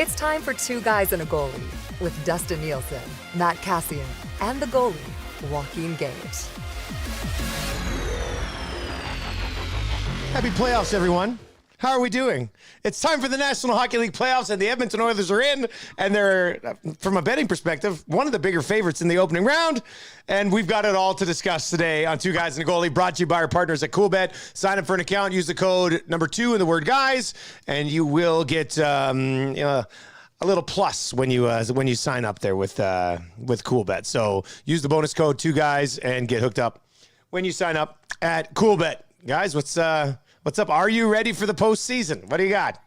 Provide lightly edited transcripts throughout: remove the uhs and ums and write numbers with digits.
It's time for Two Guys and a Goalie with Dustin Nielsen, Matt Cassian, and the goalie, Joaquin Gage. Happy playoffs, everyone. How are we doing? It's time for the National Hockey League playoffs, and the Edmonton Oilers are in, and they're, from a betting perspective, one of the bigger favorites in the opening round. And we've got it all to discuss today on Two Guys and a Goalie, brought to you by our partners at CoolBet. Sign up for an account, use the code number 2 in the word guys, and you will get a little plus when you sign up there with CoolBet. So use the bonus code 2guys and get hooked up when you sign up at CoolBet. Guys, what's up? Are you ready for the postseason? What do you got?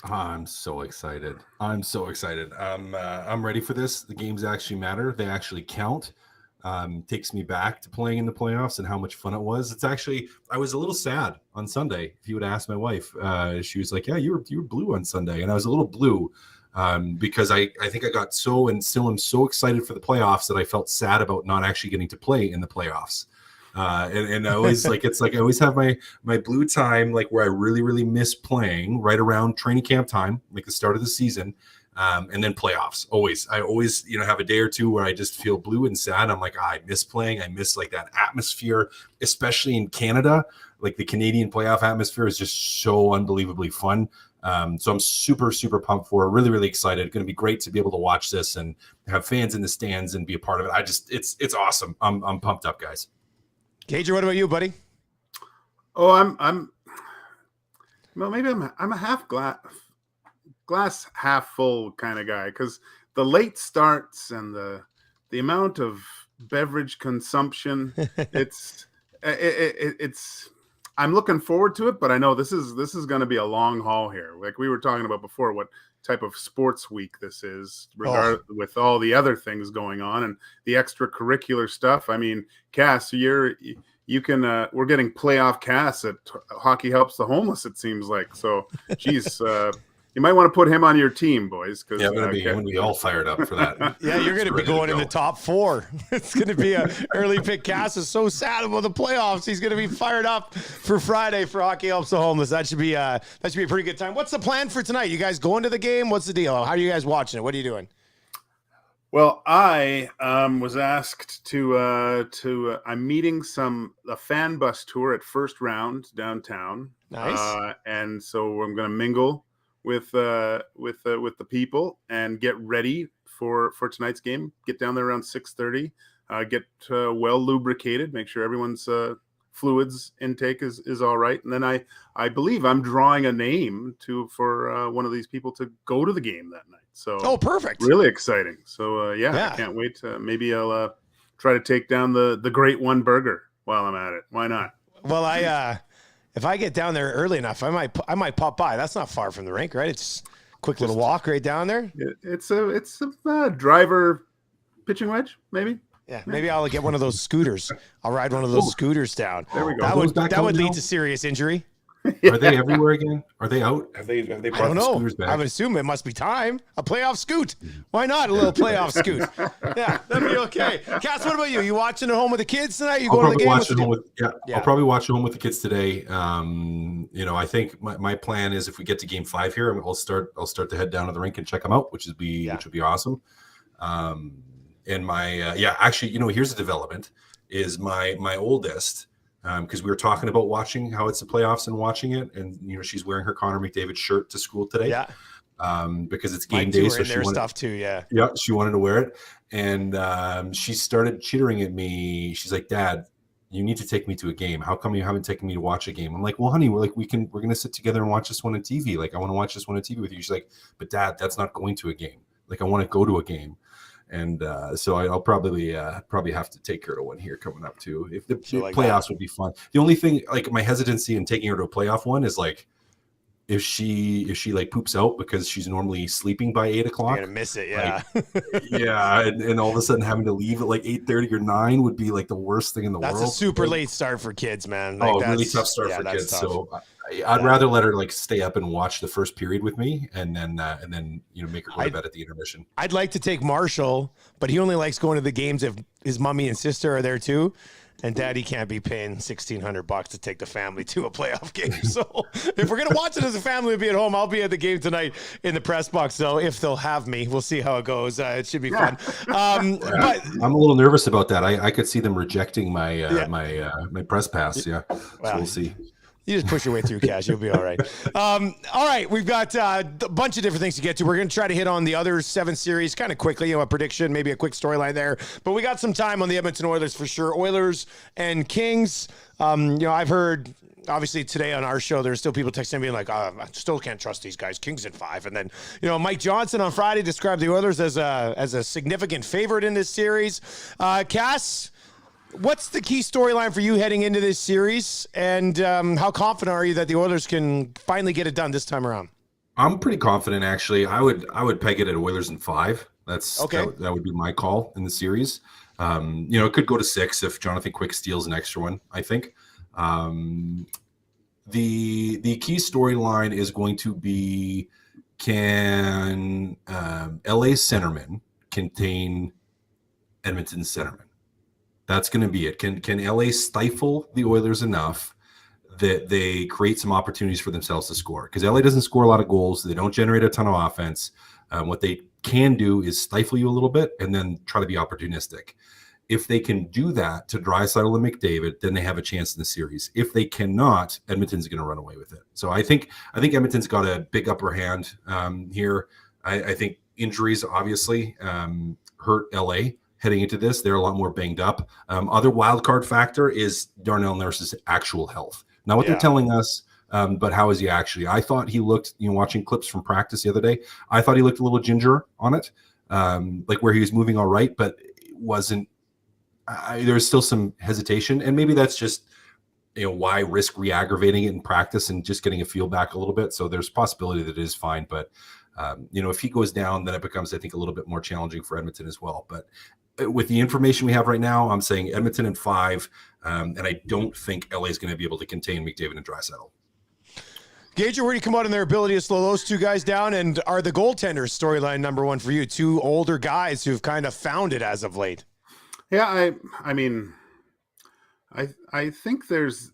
I'm so excited. I'm ready for this. The games actually matter. They actually count. Takes me back to playing in the playoffs and how much fun it was. I was a little sad on Sunday. If you would ask my wife, she was like, yeah, you were blue on Sunday. And I was a little blue because I think I got so, and still am so excited for the playoffs that I felt sad about not actually getting to play in the playoffs. And I always I always have my blue time, like where I really, really miss playing right around training camp time, like the start of the season. And then playoffs. I always, have a day or two where I just feel blue and sad. I'm like, I miss playing. I miss like that atmosphere, especially in Canada. Like the Canadian playoff atmosphere is just so unbelievably fun. So I'm super, super pumped for it. Really, really excited. Going to be great to be able to watch this and have fans in the stands and be a part of it. It's awesome. I'm pumped up, guys. Gager, what about you, buddy? Oh, I'm a half glass half full kind of guy, because the late starts and the amount of beverage consumption, it's I'm looking forward to it, but I know this is going to be a long haul here. Like we were talking about before, what type of sports week this is, with all the other things going on and the extracurricular stuff. I mean, Cass, we're getting playoff Cass at Hockey Helps the Homeless, it seems like. So, geez, you might want to put him on your team, boys. Cause, I'm going to be all fired up for that. Yeah, you're going to be going in the top 4. It's going to be an early pick. Cass is so sad about the playoffs. He's going to be fired up for Friday for Hockey Helps the Homeless. That should be a pretty good time. What's the plan for tonight? You guys going to the game? What's the deal? How are you guys watching it? What are you doing? Well, I was asked to I'm meeting a fan bus tour at First Round downtown. Nice. And so I'm going to mingle with the people and get ready for tonight's game. Get down there around 6:30. Get well lubricated. Make sure everyone's fluids intake is all right. And then I believe I'm drawing a name for one of these people to go to the game that night. So perfect. Really exciting. So I can't wait. Maybe I'll try to take down the Great One Burger while I'm at it. Why not? Well, if I get down there early enough, I might pop by. That's not far from the rink, right? It's a quick little walk right down there. It's a driver pitching wedge, maybe. Yeah, maybe I'll get one of those scooters. I'll ride one of those scooters down. There we go. That would lead to serious injury. Are they everywhere again? Are they out? Have they brought I don't the know. scooters back? I would assume it must be time. A playoff scoot. Why not a little playoff scoot? Yeah, that'd be okay. Cass, what about you? You watching at home with the kids tonight? You going to the game? I'll probably watch at home with the kids today. I think my plan is if we get to game 5 here, I'll start to head down to the rink and check them out, which would be awesome. Here's a development is my oldest. Because we were talking about watching how it's the playoffs and watching it, and she's wearing her Connor McDavid shirt to school today. Yeah. Because it's game day, so she wanted stuff too. Yeah. Yeah, she wanted to wear it, and she started chittering at me. She's like, "Dad, you need to take me to a game. How come you haven't taken me to watch a game?" I'm like, "Well, honey, we're gonna sit together and watch this one on TV. Like, I want to watch this one on TV with you." She's like, "But Dad, that's not going to a game. Like, I want to go to a game." And so I'll probably have to take her to one here coming up too. If the playoffs would be fun. The only thing, like my hesitancy in taking her to a playoff one is like if she like poops out because she's normally sleeping by 8 o'clock. You're gonna miss it, yeah. And all of a sudden having to leave at like 8:30 or 9 would be like the worst thing in the world. That's a super late start for kids, man. Really tough start for kids. Tough. So I'd rather let her like stay up and watch the first period with me, and then make her go to bed at the intermission. I'd like to take Marshall, but he only likes going to the games if his mommy and sister are there too. and Daddy can't be paying $1,600 to take the family to a playoff game. So if we're gonna watch it as a family and be at home, I'll be at the game tonight in the press box. Though, if they'll have me, we'll see how it goes. It should be fun. But I'm a little nervous about that. I could see them rejecting my my press pass. Yeah, so we'll see. You just push your way through, Cash. You'll be all right. All right, we've got a bunch of different things to get to. We're going to try to hit on the other 7 series kind of quickly, a prediction, maybe a quick storyline there. But we got some time on the Edmonton Oilers for sure. Oilers and Kings. I've heard, obviously, today on our show, there's still people texting me like, I still can't trust these guys. Kings in 5. And then, Mike Johnson on Friday described the Oilers as a significant favorite in this series. Cass, what's the key storyline for you heading into this series, and how confident are you that the Oilers can finally get it done this time around? I'm pretty confident, actually. I would peg it at Oilers in 5. That's okay. That would be my call in the series. It could go to 6 if Jonathan Quick steals an extra one, I think. The key storyline is going to be, can LA centerman contain Edmonton centerman? That's going to be it. Can LA stifle the Oilers enough that they create some opportunities for themselves to score? Because LA doesn't score a lot of goals. They don't generate a ton of offense. What they can do is stifle you a little bit and then try to be opportunistic. If they can do that to Draisaitl and McDavid, then they have a chance in the series. If they cannot, Edmonton's going to run away with it. So I think Edmonton's got a big upper hand here. I think injuries obviously hurt LA. Heading into this, they're a lot more banged up. Other wild card factor is Darnell Nurse's actual health. Not what they're telling us, but how is he actually? I thought he looked, watching clips from practice the other day, I thought he looked a little ginger on it, like where he was moving all right, but it wasn't. There's still some hesitation, and maybe that's just why risk re-aggravating it in practice and just getting a feel back a little bit. So there's a possibility that it is fine, but if he goes down, then it becomes, I think, a little bit more challenging for Edmonton as well. But with the information we have right now, I'm saying Edmonton in 5, and I don't think LA is going to be able to contain McDavid and Draisaitl. Gager, where do you come out in their ability to slow those two guys down? And are the goaltenders storyline number 1 for you? 2 older guys who've kind of found it as of late. Yeah, I mean, I think there's.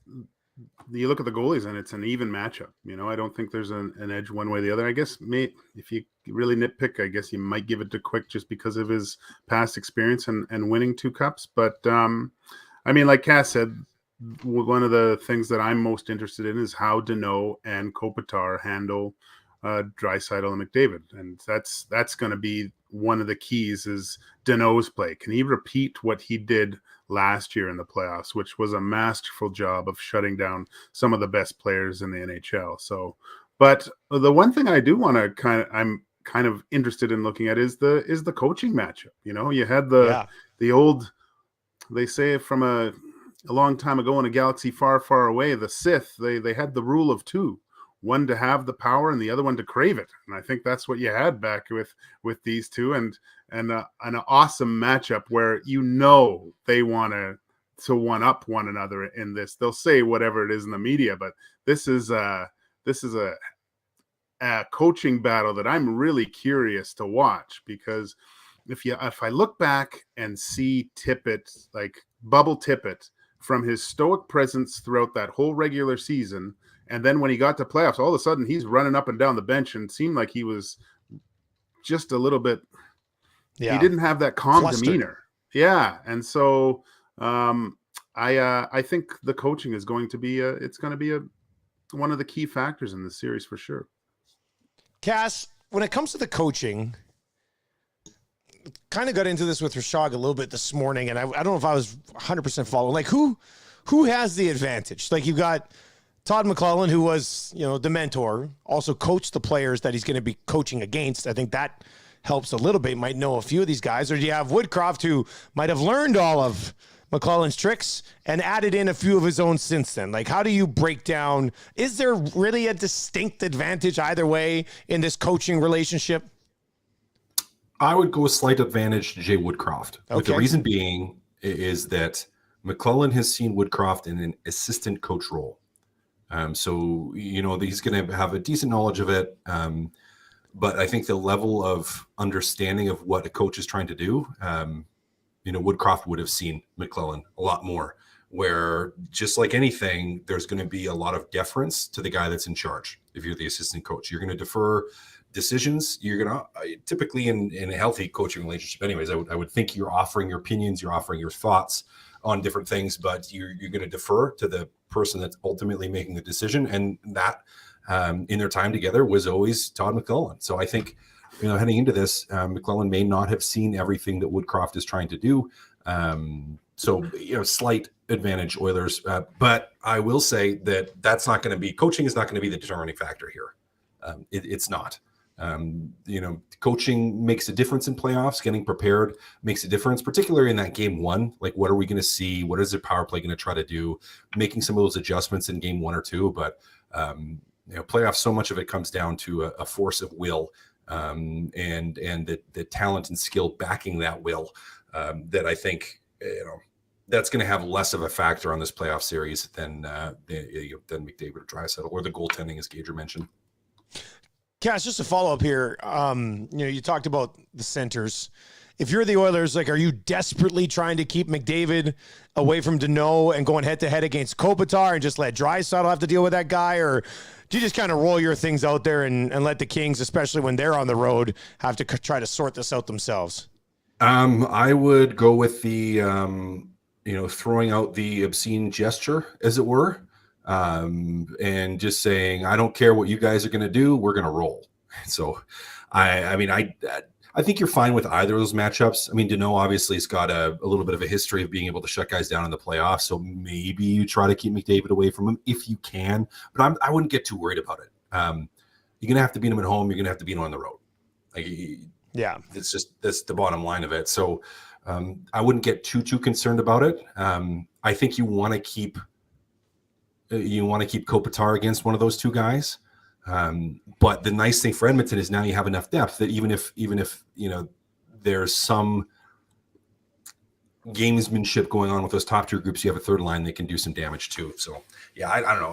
You look at the goalies and it's an even matchup. I don't think there's an edge one way or the other. I guess if you really nitpick, I guess you might give it to Quick just because of his past experience and winning 2 cups. But like Cass said, one of the things that I'm most interested in is how Danault and Kopitar handle Draisaitl and McDavid. And that's going to be one of the keys is Danault's play. Can he repeat what he did last year in the playoffs, which was a masterful job of shutting down some of the best players in the NHL. So, but the one thing I do want to I'm kind of interested in looking at is the coaching matchup. You had the old, they say from a long time ago in a galaxy far, far away, the Sith, they had the rule of 2, one to have the power and the other one to crave it. And I think that's what you had back with these two, and an awesome matchup where they want to one up one another in this. They'll say whatever it is in the media, but this is a coaching battle that I'm really curious to watch, because if I look back and see Tippett, like Bubble Tippett, from his stoic presence throughout that whole regular season, and then when he got to playoffs, all of a sudden he's running up and down the bench and seemed like he was just a little bit. Yeah. He didn't have that calm demeanor. Yeah, and so I think the coaching is going to be one of the key factors in this series for sure. Cass, when it comes to the coaching, kind of got into this with Rashog a little bit this morning, and I don't know if I was 100% following. Like, who has the advantage? Like, you've got Todd McLellan, who was, the mentor, also coached the players that he's going to be coaching against. I think that helps a little bit. Might know a few of these guys. Or do you have Woodcroft, who might have learned all of McClellan's tricks and added in a few of his own since then? Like, how do you break down? Is there really a distinct advantage either way in this coaching relationship? I would go a slight advantage to Jay Woodcroft. Okay. With the reason being is that McLellan has seen Woodcroft in an assistant coach role. So, he's going to have a decent knowledge of it. But I think the level of understanding of what a coach is trying to do, Woodcroft would have seen McLellan a lot more where just like anything, there's going to be a lot of deference to the guy that's in charge. If you're the assistant coach, you're going to defer decisions. You're going to typically in a healthy coaching relationship anyways, I would think you're offering your opinions, you're offering your thoughts on different things, but you're going to defer to the person that's ultimately making the decision. And that in their time together was always Todd McClellan. So I think, heading into this, McClellan may not have seen everything that Woodcroft is trying to do. So, slight advantage Oilers. But I will say that's not going to be, coaching is not going to be the determining factor here. It's not. Coaching makes a difference in playoffs. Getting prepared makes a difference, particularly in that game one. Like, what are we going to see? What is the power play going to try to do? Making some of those adjustments in game 1 or 2. But, playoffs, so much of it comes down to a force of will and the talent and skill backing that will that I think, that's going to have less of a factor on this playoff series than McDavid or Draisaitl or the goaltending, as Gager mentioned. Cass, just a follow up here. You talked about the centers. If you're the Oilers, are you desperately trying to keep McDavid away from Danault and going head to head against Kopitar and just let Draisaitl have to deal with that guy, or do you just kind of roll your things out there and let the Kings, especially when they're on the road, have to try to sort this out themselves? I would go with the throwing out the obscene gesture, as it were. And just saying, I don't care what you guys are going to do. We're going to roll. So I think you're fine with either of those matchups. I mean, Danault obviously has got a little bit of a history of being able to shut guys down in the playoffs. So maybe you try to keep McDavid away from him if you can, but I wouldn't get too worried about it. You're going to have to beat him at home. You're going to have to beat him on the road. Yeah, that's the bottom line of it. So I wouldn't get too concerned about it. I think you want to keep Kopitar against one of those two guys. But the nice thing for Edmonton is now you have enough depth that even if there's some gamesmanship going on with those top tier groups, you have a third line that can do some damage too. So yeah, I don't know.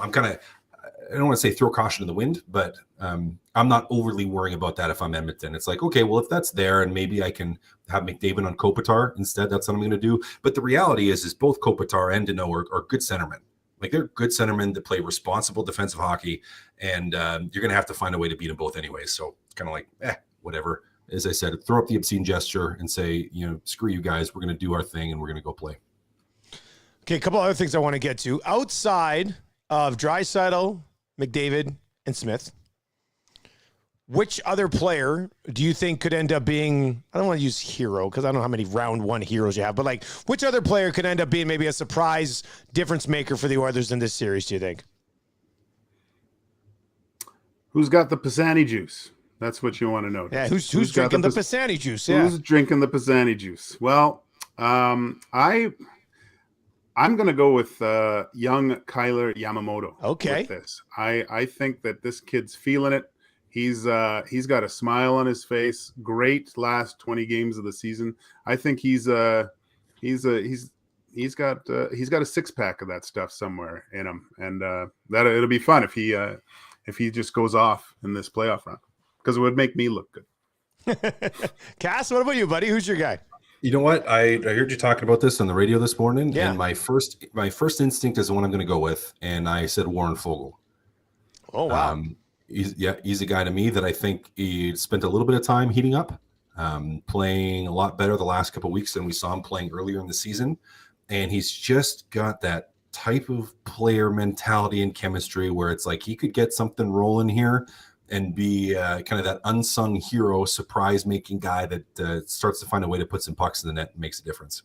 I don't want to say throw caution in the wind, but I'm not overly worrying about that if I'm Edmonton. It's like, okay, well, if that's there and maybe I can have McDavid on Kopitar instead, that's what I'm going to do. But the reality is both Kopitar and Danault are good centermen. Like, they're good centermen that play responsible defensive hockey, and you're going to have to find a way to beat them both anyways. So it's kind of like, whatever. As I said, throw up the obscene gesture and say, screw you guys. We're going to do our thing, and we're going to go play. Okay, a couple other things I want to get to. Outside of Draisaitl, McDavid, and Smith, which other player do you think could end up being, I don't want to use hero because I don't know how many round one heroes you have, but which other player could end up being maybe a surprise difference maker for the Oilers in this series, do you think? Who's got the Pisani juice? That's what you want to know. Yeah, who's drinking the Pisani juice? Yeah. Who's drinking the Pisani juice? Well, I'm going to go with young Kyler Yamamoto. Okay. With this. I think that this kid's feeling it. He's got a smile on his face. Great last 20 games of the season. I think he's got a six pack of that stuff somewhere in him, and that it'll be fun if he just goes off in this playoff run, because it would make me look good. Cass, what about you, buddy? Who's your guy? You know what? I heard you talking about this on the radio this morning, yeah. And my first instinct is the one I'm going to go with, and I said Warren Fogle. Oh wow. He's a guy to me that I think he spent a little bit of time heating up, playing a lot better the last couple of weeks than we saw him playing earlier in the season. And he's just got that type of player mentality and chemistry where it's like he could get something rolling here and be kind of that unsung hero, surprise-making guy that starts to find a way to put some pucks in the net and makes a difference.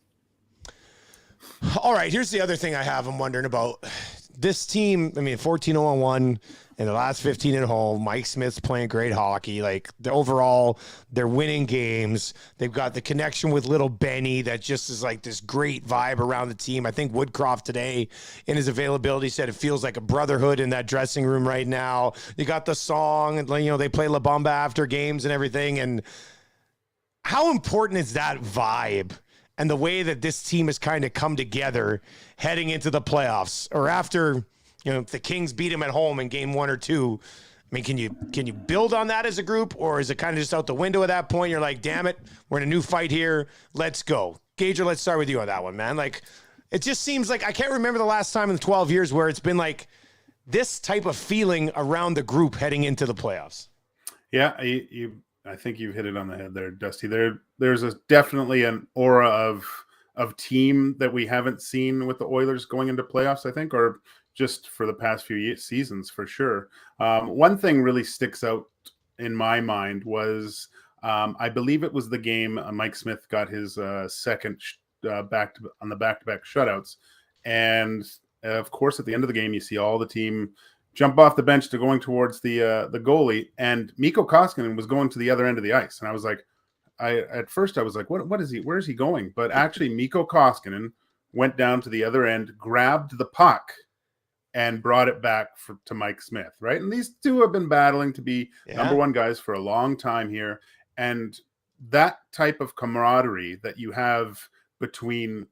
All right, here's the other thing I'm wondering about. This team, 14-0-1 in the last 15 at home. Mike Smith's playing great hockey. Overall, they're winning games. They've got the connection with little Benny that just is like this great vibe around the team. I think Woodcroft today in his availability said it feels like a brotherhood in that dressing room right now. You got the song, and they play La Bamba after games and everything. And how important is that vibe? And the way that this team has kind of come together heading into the playoffs, or after, if the Kings beat them at home in game 1 or 2, can you build on that as a group, or is it kind of just out the window at that point? You're like, damn it, we're in a new fight here. Let's go. Gager, let's start with you on that one, man. It just seems like I can't remember the last time in the 12 years where it's been like this type of feeling around the group heading into the playoffs. Yeah, I think you've hit it on the head there, Dusty. There's definitely an aura of team that we haven't seen with the Oilers going into playoffs, I think, or just for the past few seasons for sure. One thing really sticks out in my mind was I believe it was the game Mike Smith got his second back-to-back shutouts, and of course at the end of the game you see all the team jump off the bench to going towards the goalie, and Mikko Koskinen was going to the other end of the ice, and I was like, at first I was like, what is he? Where is he going? But actually, Mikko Koskinen went down to the other end, grabbed the puck, and brought it back to Mike Smith. Right, and these two have been battling to be number one guys for a long time here, and that type of camaraderie that you have between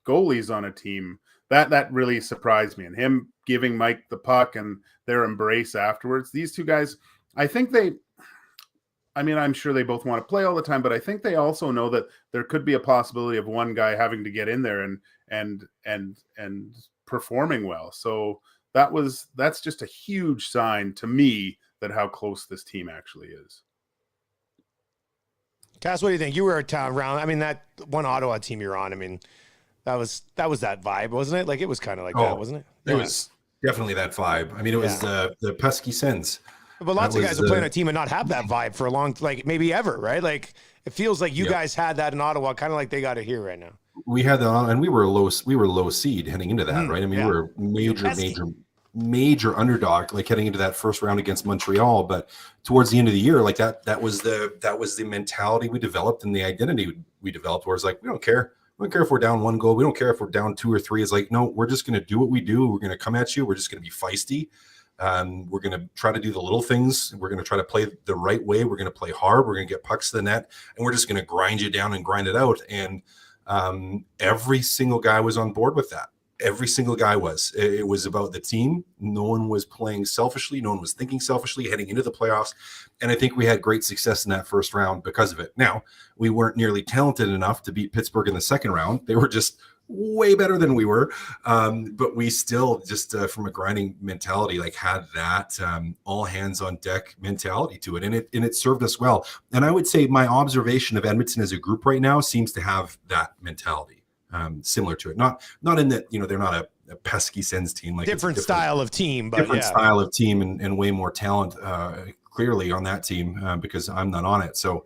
goalies on a team, that really surprised me. And him giving Mike the puck and their embrace afterwards. These two guys, I think I'm sure they both want to play all the time, but I think they also know that there could be a possibility of one guy having to get in there and performing well. So that's just a huge sign to me that how close this team actually is. Cass, what do you think? You were around. I mean, that one Ottawa team you're on. I mean, that was that vibe, wasn't it? Like it was kind of like that, wasn't it? It was definitely that vibe. I mean, it was the pesky Sens. But lots of guys will play on a team and not have that vibe for a long, like maybe ever, right? Like it feels like you guys had that in Ottawa, kind of like they got it here right now. We had that, and we were low seed heading into that, right? I mean, we were major underdog, like heading into that first round against Montreal. But towards the end of the year, like that was the mentality we developed and the identity we developed, where it's like we don't care. We don't care if we're down 1 goal. We don't care if we're down 2 or 3. It's like, no, we're just going to do what we do. We're going to come at you. We're just going to be feisty. We're going to try to do the little things. We're going to try to play the right way. We're going to play hard. We're going to get pucks to the net, and we're just going to grind you down and grind it out. And every single guy was on board with that. Every single guy was. It was about the team. No one was playing selfishly. No one was thinking selfishly heading into the playoffs. And I think we had great success in that first round because of it. Now, we weren't nearly talented enough to beat Pittsburgh in the second round. They were just way better than we were. But we still just from a grinding mentality, like had that all hands on deck mentality to it. And it served us well. And I would say my observation of Edmonton as a group right now seems to have that mentality. Similar to it, not in that they're not a pesky Sens team, like different style of team, but different style of team and way more talent clearly on that team because I'm not on it. So,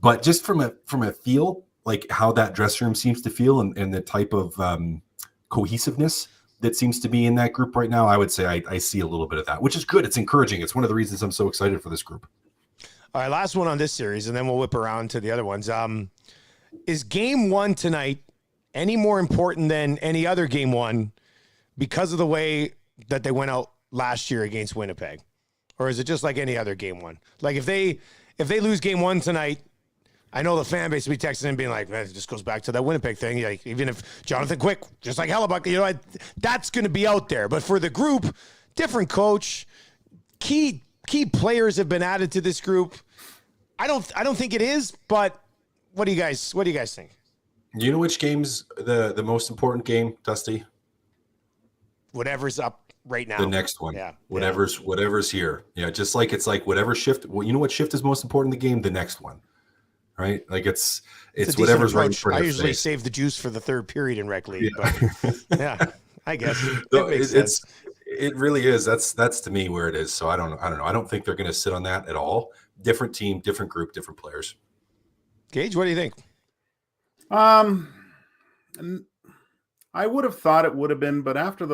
but just from a feel, like how that dressing room seems to feel and the type of cohesiveness that seems to be in that group right now, I would say I see a little bit of that, which is good. It's encouraging. It's one of the reasons I'm so excited for this group. All right, last one on this series, and then we'll whip around to the other ones. Is game one tonight any more important than any other game one because of the way that they went out last year against Winnipeg? Or is it just like any other game one? Like if they lose game one tonight, I know the fan base will be texting and being like, man, it just goes back to that Winnipeg thing. Like even if Jonathan Quick, just like Hellebuck, that's going to be out there. But for the group, different coach, key players have been added to this group. I don't think it is, but what do you guys think? Do you know which game's the most important game, Dusty? Whatever's up right now. The next one. Yeah. Whatever's here. Yeah, just like it's like whatever shift. Well, you know what shift is most important in the game? The next one. Right? Like it's whatever's right in front of I usually save the juice for the third period in rec league, but yeah, I guess. It really is. That's to me where it is. So I don't know. I don't think they're going to sit on that at all. Different team, different group, different players. Gage, what do you think? I would have thought it would have been, but after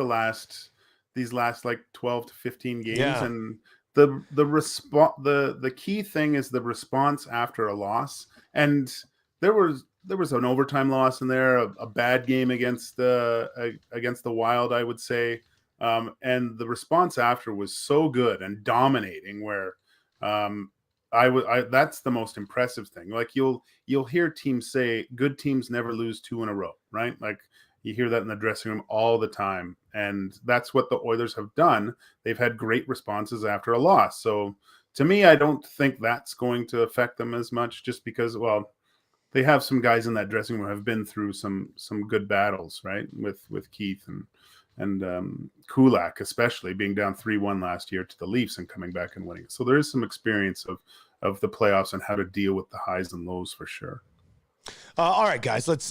these last like 12 to 15 games, and the key thing is the response after a loss. And there was an overtime loss in there, a bad game against the Wild, I would say, and the response after was so good and dominating. Where that's the most impressive thing. Like you'll hear teams say good teams never lose 2 in a row, right? Like you hear that in the dressing room all the time. And that's what the Oilers have done. They've had great responses after a loss. So to me, I don't think that's going to affect them as much just because, well, they have some guys in that dressing room who have been through some good battles, right? With Keith and Kulak, especially being down 3-1 last year to the Leafs and coming back and winning. So there is some experience of the playoffs and how to deal with the highs and lows for sure. All right, guys, let's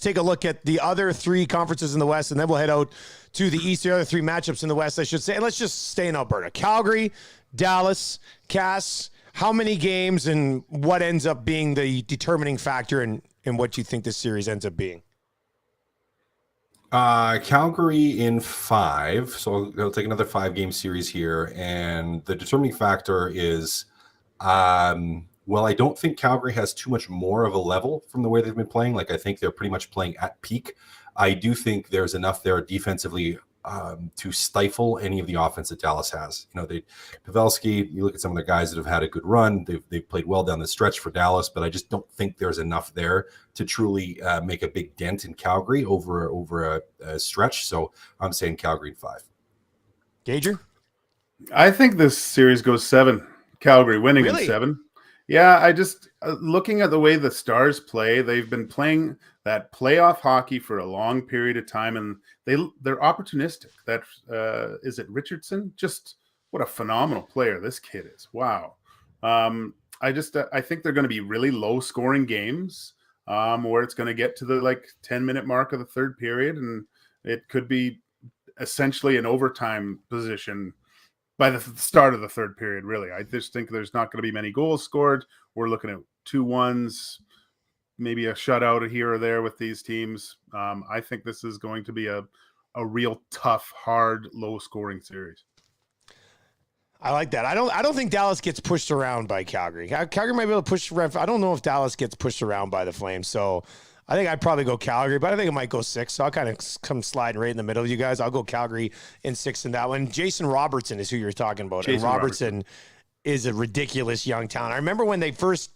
take a look at the other three conferences in the West, and then we'll head out to the East, the other three matchups in the West, I should say. And let's just stay in Alberta. Calgary, Dallas, Cass, how many games and what ends up being the determining factor in what you think this series ends up being? Calgary in 5. So they'll take another 5-game series here. And the determining factor is, well, I don't think Calgary has too much more of a level from the way they've been playing. Like, I think they're pretty much playing at peak. I do think there's enough there defensively to stifle any of the offense that Dallas has. You know, Pavelski, you look at some of the guys that have had a good run. They've played well down the stretch for Dallas, but I just don't think there's enough there to truly make a big dent in Calgary over a stretch. So I'm saying Calgary in 5. Gager? I think this series goes 7. Calgary winning in 7. Yeah, I just looking at the way the Stars play, they've been playing that playoff hockey for a long period of time, and they're opportunistic. That is it Richardson? Just what a phenomenal player this kid is. Wow. I think they're going to be really low scoring games where it's going to get to the 10-minute mark of the third period, and it could be essentially an overtime position by the start of the third period, really. I just think there's not going to be many goals scored. We're looking at 2-1s, maybe a shutout here or there with these teams. I think this is going to be a real tough, hard, low-scoring series. I like that. I don't think Dallas gets pushed around by Calgary. Calgary might be able to push around. I don't know if Dallas gets pushed around by the Flames. So I think I'd probably go Calgary, but I think it might go 6. So I'll kind of come sliding right in the middle of you guys. I'll go Calgary in 6 in that one. Jason Robertson is who you're talking about. Jason and Robertson is a ridiculous young talent. I remember when they brought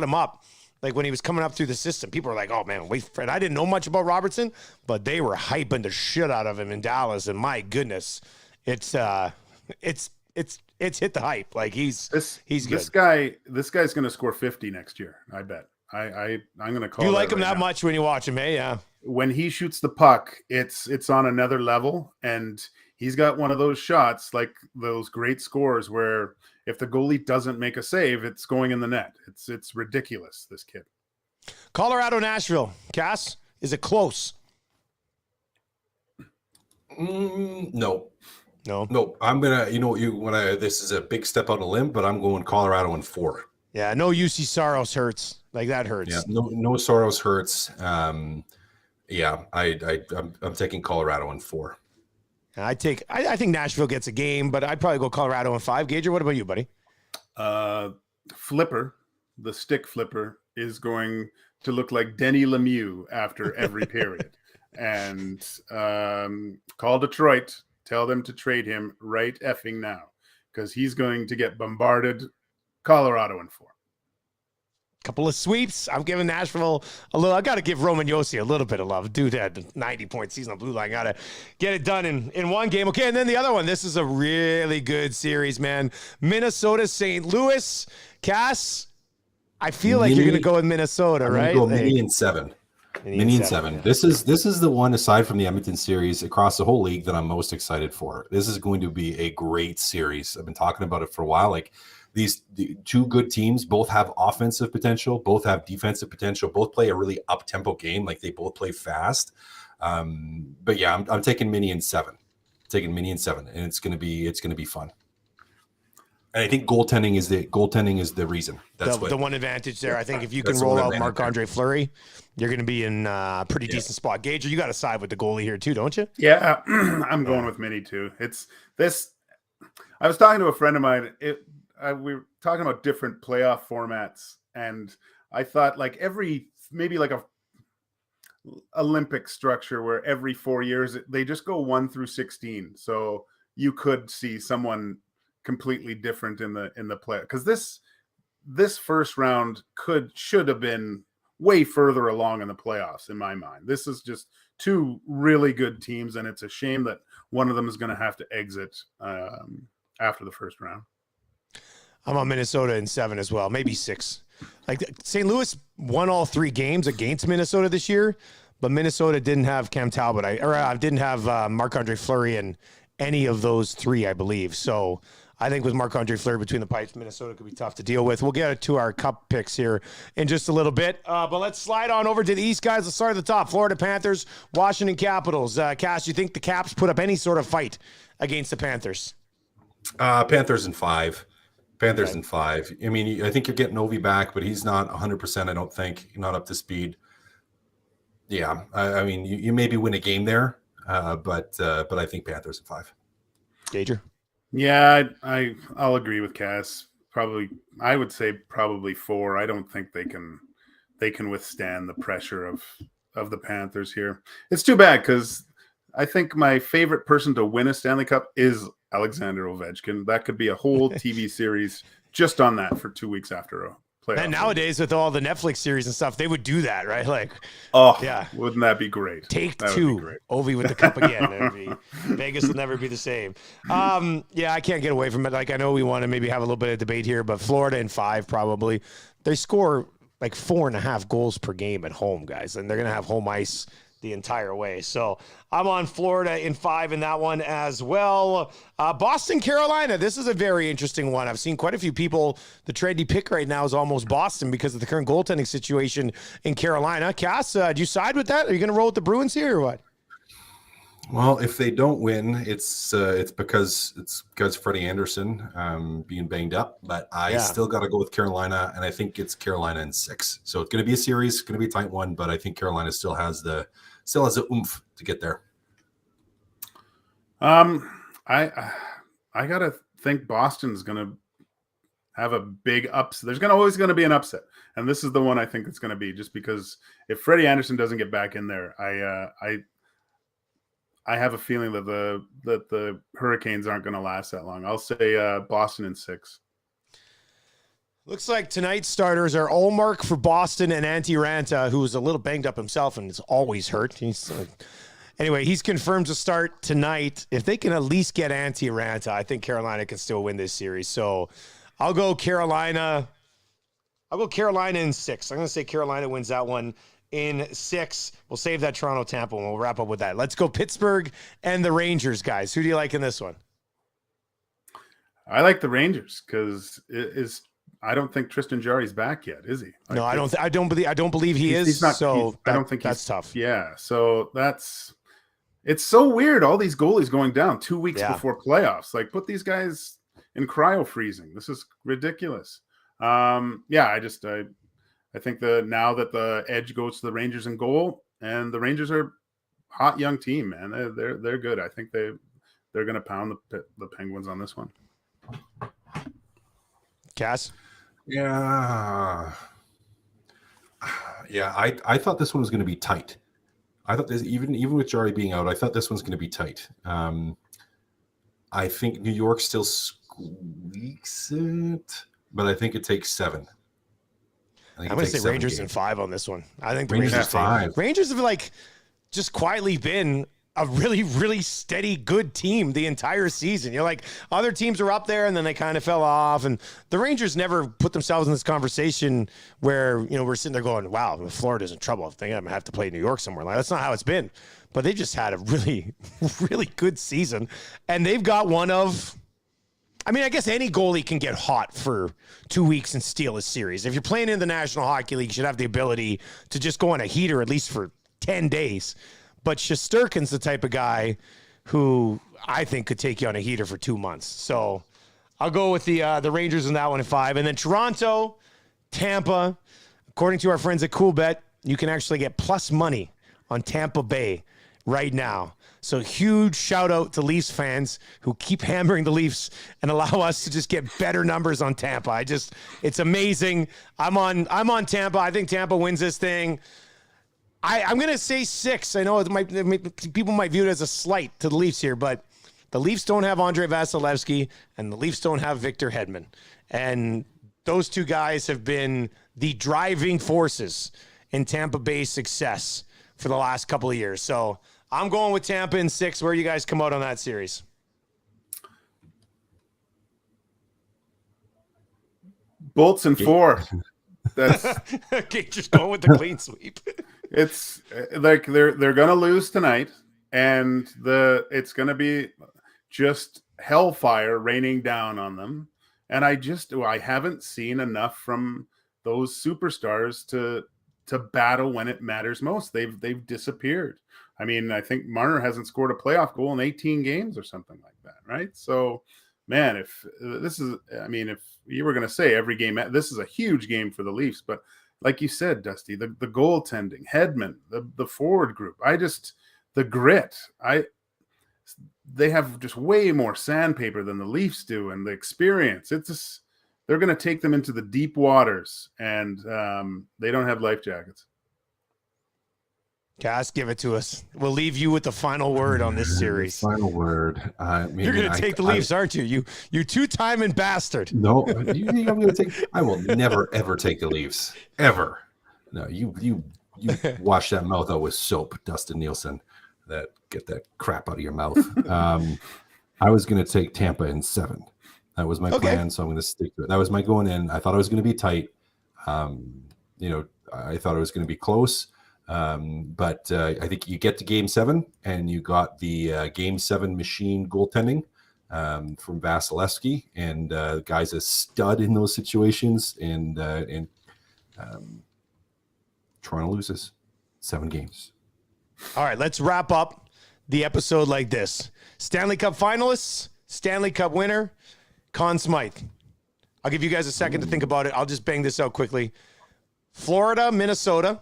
him up, like when he was coming up through the system, people were like, oh man, wait, Fred. I didn't know much about Robertson, but they were hyping the shit out of him in Dallas. And my goodness, it's hit the hype. Like he's good. This guy's going to score 50 next year. I bet. I'm going to call. You like him that much when you watch him, eh? Yeah. When he shoots the puck, it's on another level, and he's got one of those shots, like those great scores, where if the goalie doesn't make a save, it's going in the net. It's ridiculous. This kid. Colorado, Nashville. Cass, is it close? No. I'm gonna. This is a big step out on a limb, but I'm going Colorado in 4. Yeah, no UC Saros hurts. Like that hurts. Yeah, no Saros hurts. I'm taking Colorado in 4. I think Nashville gets a game, but I'd probably go Colorado in 5. Gager, what about you, buddy? Flipper, the stick flipper, is going to look like Denny Lemieux after every period. And call Detroit, tell them to trade him right effing now, because he's going to get bombarded. Colorado in 4. Couple of sweeps. I'm giving Nashville a little. I got to give Roman Josi a little bit of love. Dude had 90-point season on blue line. Got to get it done in one game. Okay, and then the other one. This is a really good series, man. Minnesota, St. Louis. Cass, I feel like you're going to go with Minnesota, right? Go Mini in 7. Mini in 7. This is the one, aside from the Edmonton series, across the whole league that I'm most excited for. This is going to be a great series. I've been talking about it for a while. Like, the two good teams both have offensive potential, both have defensive potential, both play a really up-tempo game. Like, they both play fast. But yeah, I'm taking Mini in 7. And it's gonna be fun. And I think goaltending is the reason. That's the one advantage there. I think if you can roll out Marc-Andre Fleury, you're going to be in a pretty decent spot. Gager, you got to side with the goalie here too, don't you? Yeah, I'm going with Mini too. It's this. I was talking to a friend of mine. We were talking about different playoff formats, and I thought maybe like a Olympic structure where every 4 years they just go 1 through 16. So you could see someone completely different in the play, because this first round should have been way further along in the playoffs in my mind. This is just two really good teams, and it's a shame that one of them is going to have to exit after the first round. I'm on Minnesota in 7 as well, maybe 6. like St. Louis won all 3 games against Minnesota this year, but Minnesota didn't have Cam Talbot, didn't have Marc-Andre Fleury in any of those 3, I believe. So I think with Marc-Andre Fleury between the pipes, Minnesota could be tough to deal with. We'll get to our cup picks here in just a little bit. But let's slide on over to the East, guys. Let's start at the top. Florida Panthers, Washington Capitals. Cass, you think the Caps put up any sort of fight against the Panthers? Panthers in 5. Panthers in 5. I mean, I think you're getting Ovi back, but he's not 100%, I don't think. Not up to speed. Yeah, I mean, you maybe win a game there, but I think Panthers in 5. Danger? Yeah, I'll agree with Cass. Probably, I would say probably 4. I don't think they can withstand the pressure of the Panthers here. It's too bad because I think my favorite person to win a Stanley Cup is Alexander Ovechkin. That could be a whole TV series just on that for 2 weeks after a playoff. And nowadays with all the Netflix series and stuff, they would do that, right? Like, yeah, wouldn't that be great? Take 2, Ovi with the cup again. Vegas will never be the same. Yeah, I can't get away from it. Like, I know we want to maybe have a little bit of debate here, but Florida in 5 probably. They score like 4.5 goals per game at home, guys, and they're gonna have home ice the entire way. So I'm on Florida in 5 in that one as well. Boston, Carolina. This is a very interesting one. I've seen quite a few people. The trendy pick right now is almost Boston because of the current goaltending situation in Carolina. Cass, do you side with that? Are you going to roll with the Bruins here or what? Well, if they don't win, it's because Freddie Anderson being banged up. But I still got to go with Carolina, and I think it's Carolina in 6. So it's going to be a series, it's going to be a tight one, but I think Carolina still has the oomph to get there. I gotta think Boston's gonna have a big upset. There's always gonna be an upset, and this is the one I think it's gonna be. Just because if Freddie Anderson doesn't get back in there, I have a feeling that the Hurricanes aren't gonna last that long. I'll say Boston in 6. Looks like tonight's starters are Ullmark for Boston and Antti Ranta, who's a little banged up himself and is always hurt. Anyway, he's confirmed to start tonight. If they can at least get Antti Ranta, I think Carolina can still win this series. So I'll go Carolina. I'll go Carolina in 6. I'm going to say Carolina wins that one in 6. We'll save that Toronto-Tampa and we'll wrap up with that. Let's go Pittsburgh and the Rangers, guys. Who do you like in this one? I like the Rangers because I don't think Tristan Jarry's back yet, is he? No, I don't believe he is. He's not. So I don't think that's tough. Yeah, so it's so weird. All these goalies going down 2 weeks before playoffs. Like, put these guys in cryo freezing. This is ridiculous. I think now that the edge goes to the Rangers in goal, and the Rangers are a hot young team, man. They're good. I think they're going to pound the Penguins on this one. Cass? Yeah. I thought this one was going to be tight. I thought this, even with Jarry being out, I thought this one's going to be tight. I think New York still squeaks it, but I think it takes 7. I'm going to say Rangers in 5 on this one. I think the Rangers Rangers 5. Rangers have just quietly been a really, really steady, good team the entire season. You're like, other teams were up there and then they kind of fell off. And the Rangers never put themselves in this conversation where, we're sitting there going, wow, if Florida's in trouble, I think I'm going to have to play New York somewhere. Like, that's not how it's been. But they just had a really, really good season. And they've got one of, I guess any goalie can get hot for 2 weeks and steal a series. If you're playing in the National Hockey League, you should have the ability to just go on a heater at least for 10 days. But Shesterkin's the type of guy who I think could take you on a heater for 2 months. So I'll go with the Rangers in that one at 5. And then Toronto, Tampa. According to our friends at CoolBet, you can actually get plus money on Tampa Bay right now. So huge shout out to Leafs fans who keep hammering the Leafs and allow us to just get better numbers on Tampa. It's amazing. I'm on Tampa. I think Tampa wins this thing. I'm going to say 6. I know people might view it as a slight to the Leafs here, but the Leafs don't have Andrei Vasilevsky and the Leafs don't have Victor Hedman. And those two guys have been the driving forces in Tampa Bay's success for the last couple of years. So I'm going with Tampa in 6. Where you guys come out on that series? Bolts in 4. That's Okay, just go with the clean sweep. it's like they're gonna lose tonight, and it's gonna be just hellfire raining down on them. And I haven't seen enough from those superstars to battle when it matters most. They've disappeared. I mean, I think Marner hasn't scored a playoff goal in 18 games or something like that, right? So, man, if you were going to say every game, this is a huge game for the Leafs, but like you said, Dusty, the goaltending, Hedman, the forward group, the grit, they have just way more sandpaper than the Leafs do, and the experience. They're going to take them into the deep waters, and they don't have life jackets. Cass, give it to us. We'll leave you with the final word on this series. Final word. You're going to take the Leafs, aren't you? You two-timing bastard. No, you think I'm going to take? I will never ever take the Leafs ever. No, you wash that mouth out with soap, Dustin Nielsen. Get that crap out of your mouth. I was going to take Tampa in 7. That was my plan, so I'm going to stick to it. That was my going in. I thought it was going to be tight. I thought it was going to be close. But I think you get to Game 7, and you got the Game 7 machine goaltending from Vasilevsky, and the guy's a stud in those situations. And Toronto loses 7 games. All right, let's wrap up the episode like this. Stanley Cup finalists, Stanley Cup winner, Conn Smythe. I'll give you guys a second to think about it. I'll just bang this out quickly. Florida, Minnesota.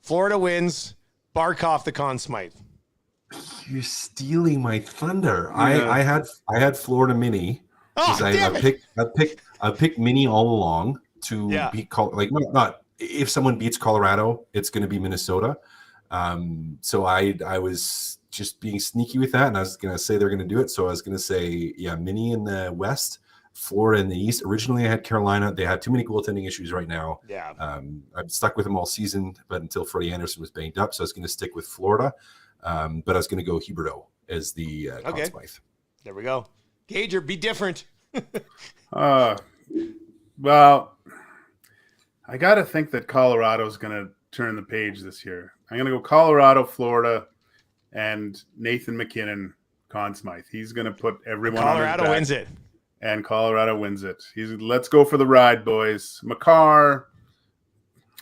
Florida wins. Barkov the Conn Smythe. You're stealing my thunder. Yeah. I had Florida Mini. Oh, damn it. I picked Mini all along to beat not if someone beats Colorado, it's going to be Minnesota. So I was just being sneaky with that, and I was going to say they're going to do it. So I was going to say, Mini in the West, Florida in the East. Originally, I had Carolina. They had too many goaltending issues right now. Yeah. I'm stuck with them all season, but until Freddie Anderson was banged up, so I was going to stick with Florida. But I was going to go Huberdeau as the Conn Smythe. There we go. Gager, be different. Well, I got to think that Colorado's going to turn the page this year. I'm going to go Colorado, Florida, and Nathan McKinnon, Conn Smythe. He's going to put everyone Colorado on his back, wins it. and Colorado wins it. Let's go for the ride, boys. Makar,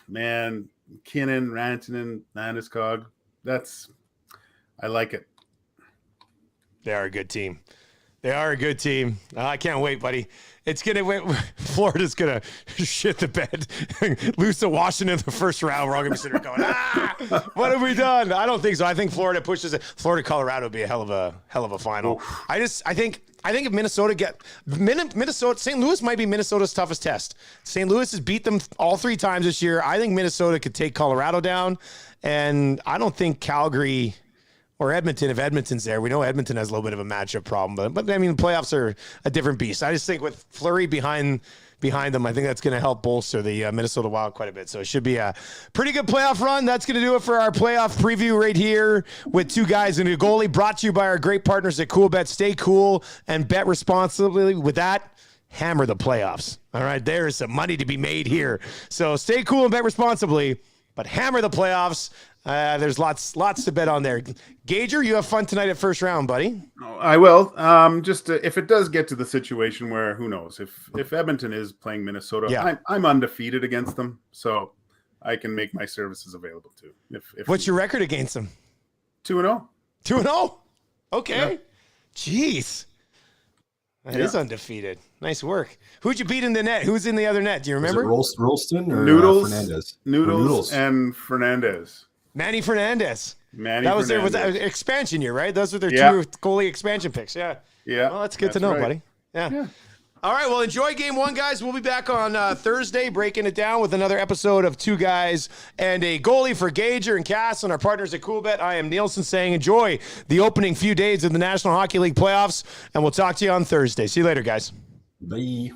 man, McKinnon, Rantanen, Landeskog. I like it. They are a good team. They are a good team. I can't wait, buddy. It's Florida's gonna shit the bed, lose to Washington in the first round. We're all gonna be sitting there going, what have we done? I don't think so. I think Florida pushes it. Florida, Colorado would be a hell of a final. Oof. I think if Minnesota, St. Louis might be Minnesota's toughest test. St. Louis has beat them all 3 times this year. I think Minnesota could take Colorado down, and I don't think Calgary or Edmonton, if Edmonton's there. We know Edmonton has a little bit of a matchup problem, but I mean, the playoffs are a different beast. I just think with Fleury behind them, I think that's going to help bolster the Minnesota Wild quite a bit. So it should be a pretty good playoff run. That's going to do it for our playoff preview right here with 2 guys and a goalie, brought to you by our great partners at CoolBet. Stay cool and bet responsibly. With that, hammer the playoffs. All right, there is some money to be made here. So stay cool and bet responsibly, but hammer the playoffs. There's lots to bet on there. Gager, you have fun tonight at first round, buddy. I will. Just if it does get to the situation where, who knows, if Edmonton is playing Minnesota, I'm undefeated against them, so I can make my services available too. What's your record against them? 2-0. 2-0. Okay. Yeah. Jeez. That is undefeated. Nice work. Who'd you beat in the net? Who's in the other net? Do you remember? Was it Rolston or Noodles, Fernandez? Noodles and Fernandez. Manny Fernandez. That was that expansion year, right? Those were their 2 goalie expansion picks. Yeah. Yeah. Well, that's good to know, buddy. Yeah. All right. Well, enjoy game 1, guys. We'll be back on Thursday, breaking it down with another episode of 2 guys and a goalie for Gager and Cass and our partners at CoolBet. I am Nielsen saying enjoy the opening few days of the National Hockey League playoffs, and we'll talk to you on Thursday. See you later, guys. Bye.